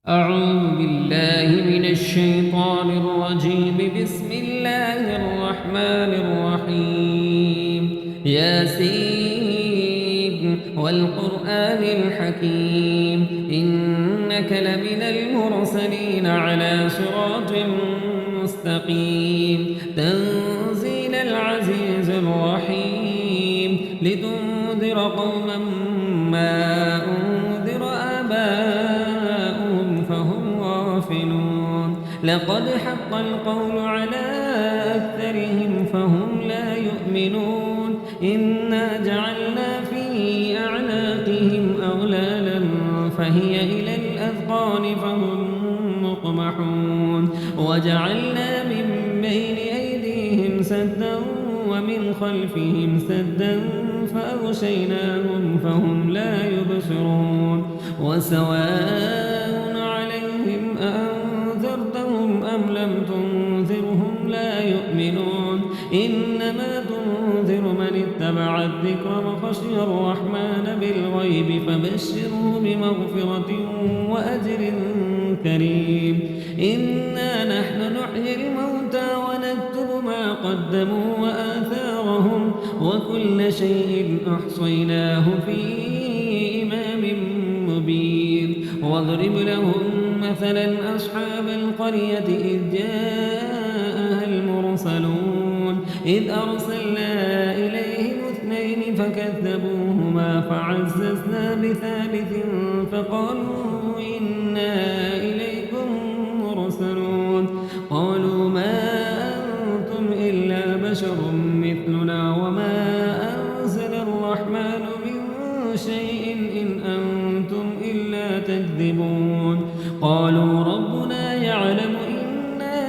أعوذ بالله من الشيطان الرجيم. بسم الله الرحمن الرحيم. ياسين والقرآن الحكيم إنك لمن المرسلين على صراط مستقيم تنزيل العزيز الرحيم لتنذر قوما ما أنذر آباؤهم فهم غافلون لقد حق القول على أكثرهم فهم لا يؤمنون إنا جعلنا في أعناقهم أغلالا فهي إلى الأذقان فهم مقمحون وجعلنا من بين أيديهم سدا ومن خلفهم سدا فأغشيناهم فهم لا يبصرون وسواء عليهم أأنذرتهم أم لم تنذرهم لا يؤمنون إنما تنذر من اتبع الذكر وخشي الرحمن بالغيب فبشره بمغفرة وأجر كريم إنا نحن نحيي الموتى ونكتب ما قدموا وآثارهم وكل شيء أحصيناه في إمام مبين واضرب لهم مثلا أصحاب القرية إذ جاءها المرسلون إذ أرسلنا إليهم اثنين فكذبوهما فعززنا بثالث فقالوا إنا إليكم مرسلون قالوا ما أنتم إلا بشر مثلنا وما أنزل الرحمن من شيء إن أنتم إلا تكذبون قالوا ربنا يعلم إنا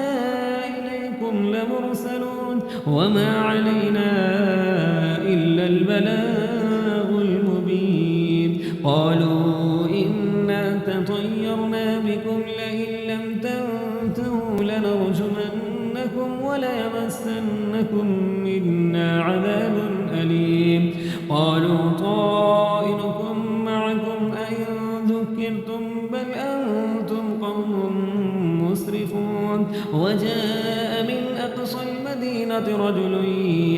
إليكم لمرسلون وما علينا إلا البلاغ المبين قالوا إنا تطيرنا بكم لئن لم تنتهوا لنرجمنكم وليمسنكم منا عذاب أليم قالوا طائركم معكم أئن ذكرتم بل أنتم قوم مسرفون وجاء من أقصى المدينة رجل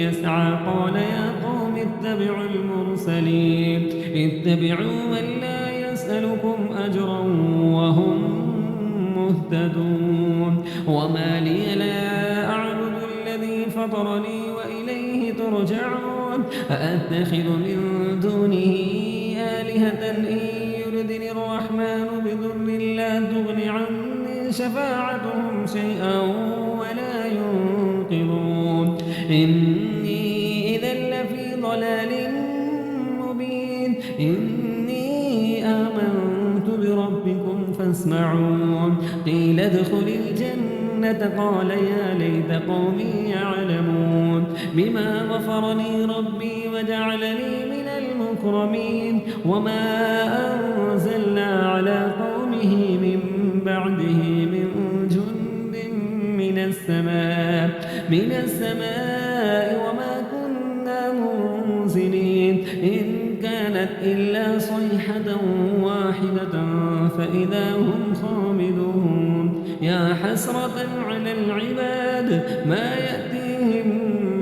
يسعى قال يا قوم اتبعوا المرسلين اتبعوا من لا يسألكم أجرا وهم مهتدون وما لي لا أعبد الذي فطرني وإليه ترجعون أأتخذ من دونه آلهة إن يردني الرحمن بضر لا تغن عني شفاعتهم شيئا ولا ينقذون إني إذا لفي ضلال مبين إني آمنت بربكم فاسمعون قيل ادخل الجنة قال يا ليت قومي يعلمون بما غفرني ربي وجعلني من المكرمين وما أنزلنا على قومه من بعده من جند من السماء وما كنا منزلين إن كانت إلا صيحة واحدة فإذا هم خامدون يا حسرة على العباد ما يأتيهم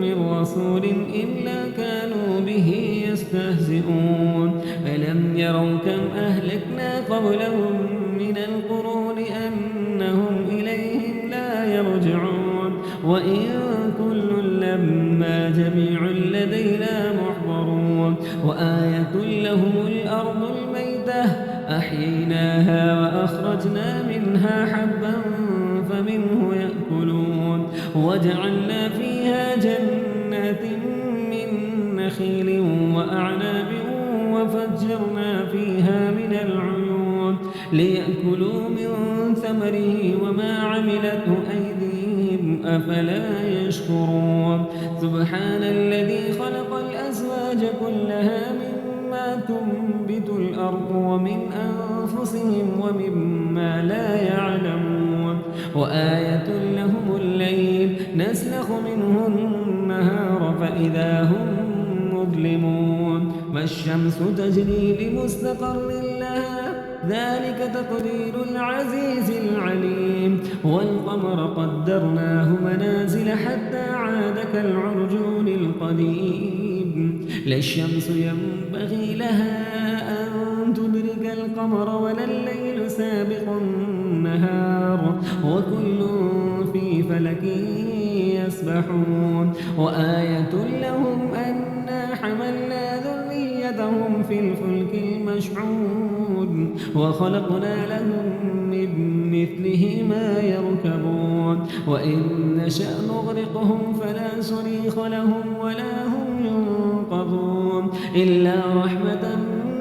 من رسول إلا كانوا به يستهزئون ألم يروا كم أهلكنا قبلهم من القرون أنهم إليهم لا يرجعون وإن كل لما جميع لدينا محضرون وآية لهم الأرض الميتة أحييناها وأخرجنا منها حبا فمنه يأكلون وجعلنا فيها جنات من نخيل وأعناب وفجرنا فيها من العيون ليأكلوا من ثمره وما عملته أيديهم أفلا يشكرون سبحان الذي خلق الأزواج كلها مما تنبت الأرض ومن أنفسهم ومما لا يعلمون وآية لهم الليل نسلخ منه النهار فإذا هم مظلمون والشمس تجري لمستقر لها ذلك تقدير العزيز العليم. والقمر قدرناه منازل حتى عاد كالعرجون القديم. لا الشمس ينبغي لها أن تدرك القمر ولا الليل سابق النهار وكل في فلك يسبحون. وآية لهم أنا حملنا ذريتهم في الفلك المشحون وخلقنا لهم من مثله ما يركبون. وإن نشأ نغرقهم فلا صريخ لهم ولا هم ينقذون إلا رحمة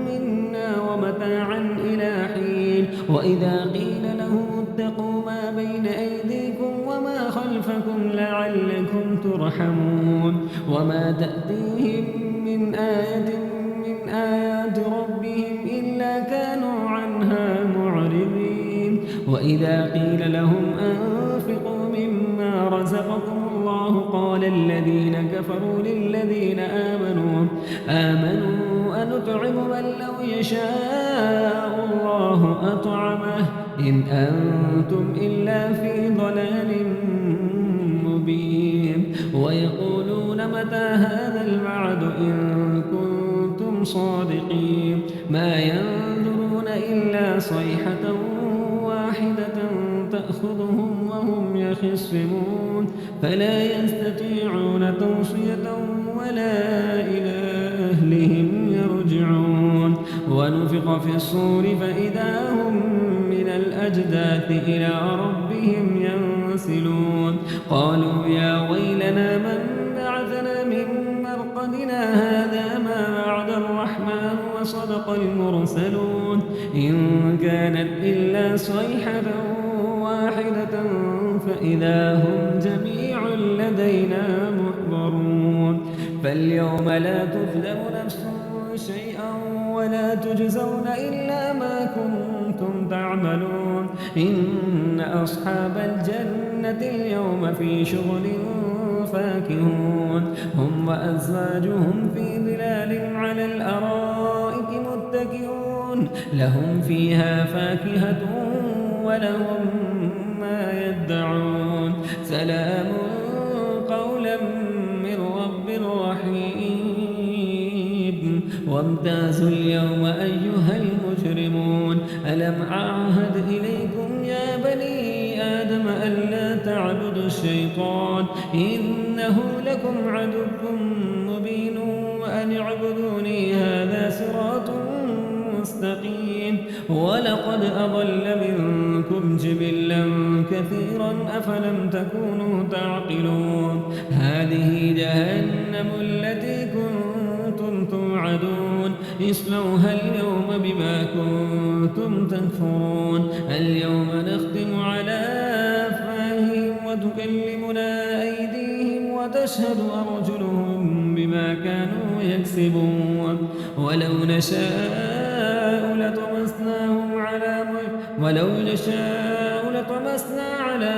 منا ومتاعا إلى حين. وإذا قيل لهم اتقوا ما بين أيديكم وما خلفكم لعلكم ترحمون وما تأتيهم من آية من آيات ربهم إلا كانوا عنها معرضين. وإذا قيل لهم أنفقوا مما رزقكم الله قال الذين كفروا للذين آمنوا أنطعم من لو يشاء الله أطعمه إن أنتم إلا في ضلال مبين. ويقولون متى هذا الوعد إن كنتم صادقين ما ينظرون إلا صيحة واحدة تأخذهم وهم يخصمون فلا يستطيعون توصية ولا إلى أهلهم يرجعون. ونفخ في الصور فإذا هم من الأجداث إلى ربهم ينسلون. قالوا يا ويلنا من بعثنا من مرقدنا هذا ما وعد الرحمن وصدق المرسلون إن كانت إلا صيحة واحدة فإذا هم جميع لدينا محضرون. فاليوم لا تظلم نفس شيئا ولا تجزون إلا ما كنتم تعملون. إن أصحاب الجنة اليوم في شغل فاكهون هم وأزواجهم في ظلال على الأرائك متكئون لهم فيها فاكهة ولهم ما يدعون. سلام قولا من رب رحيم. وامتازوا اليوم أيها المجرمون ألم أعهد إليكم يا بني آدم ألا تعبدوا الشيطان إنه لكم عدو مبين وأن اعبدوني هذا صراط مستقيم. ولقد أضل منكم جبلا كثيرا أفلم تكونوا تعقلون. هذه جهنم التي كنتم توعدون اصلوها اليوم بما كنتم تكفرون. اليوم نختم على أفواههم وتكلمنا أيديهم وتشهد أرجلهم بما كانوا يكسبون. ولو نشاء لطمسنا على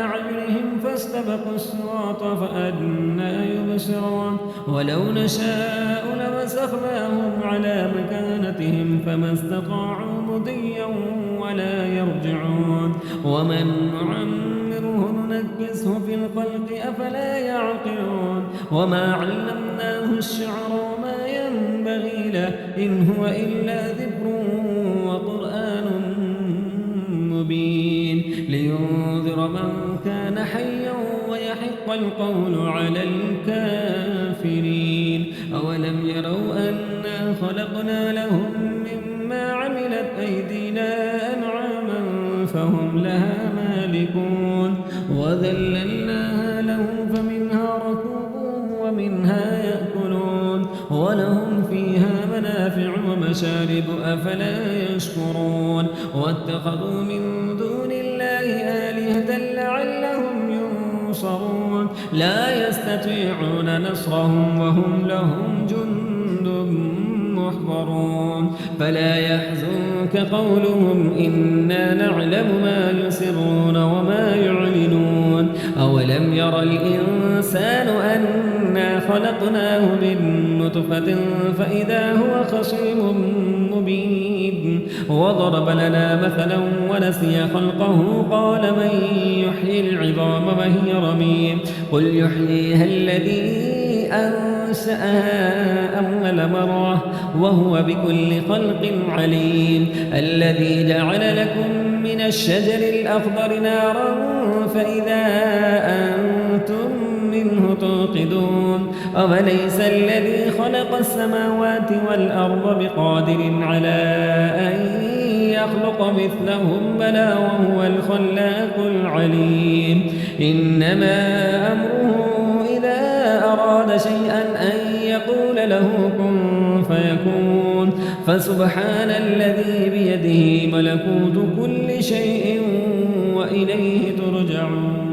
أعينهم فاستبقوا الصراط فأنى يبصرون. ولو نشاء لمسخناهم على مكانتهم فما استطاعوا مضيا ولا يرجعون. ومن نعمره ننكسه في الخلق أفلا يعقلون. وما علمناه الشعر وما ينبغي له إن هو إلا ذكر وقرآن مبين لينذر من كان حيا ويحق القول على الكافرين. أولم يروا أنا خلقنا لهم مما عملت أيدينا أنعاما فهم لها مالكون وذللناها لهم فمنها ركوبهم ومنها يأكلون ولهم فيها منافع ومشارب أفلا يشكرون. واتخذوا من دون الله آلهة لعلهم ينصرون لا يستطيعون نصرهم وهم لهم جند محضرون. فلا يحزنك قولهم إنا نعلم ما يسرون وما يعلنون. أولم ير الإنسان أنا خلقناه من نطفة فإذا هو خصيم مبين وضرب لنا مثلا ونسي خلقه قال من يحيي العظام وهي رميم قل يحييها الذي أنشأها أول مرة وهو بكل خلق عليم الذي جعل لكم من الشجر الأخضر نارا فإذا أنتم منه توقدون أوليس الذي خلق السماوات والأرض بقادر على أن يخلق مثلهم بلى وهو الخلاق العليم إنما أمره إذا أراد شيئا أن يقول له كن فيكون فسبحان الذي بيده ملكوت كل شيء وإليه ترجعون